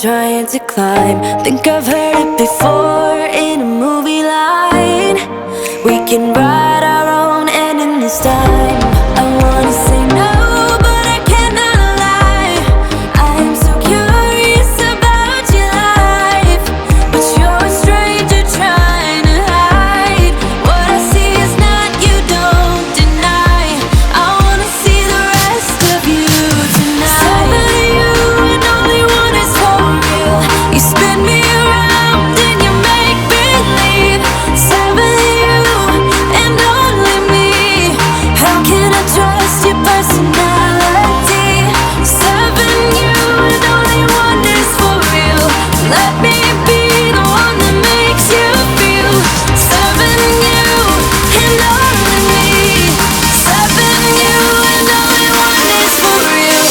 trying to climb. Think I've heard it before in a movie line. We can write our own ending this time. I wanna say no, but I cannot lie. I am so curious about your life, but you're a stranger trying to hide. What I see is not, you don't deny. I wanna see the rest of you tonight. Some of you and only one is for real. You spin me around and you make believe. Some of you and only me. How can I trust your personality? Seven, you and only one is for real. Let me be the one that makes you feel. Seven, you and only me. Seven, you and only one is for real.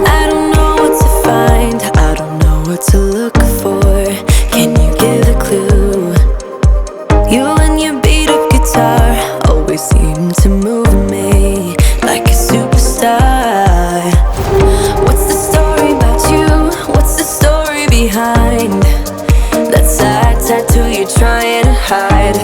I don't know what to find, I don't know what to look for. Can you give a clue? You and your beat up guitar always seem to move me like a superstar. What's the story about you? What's the story behind that side tattoo you're trying to hide?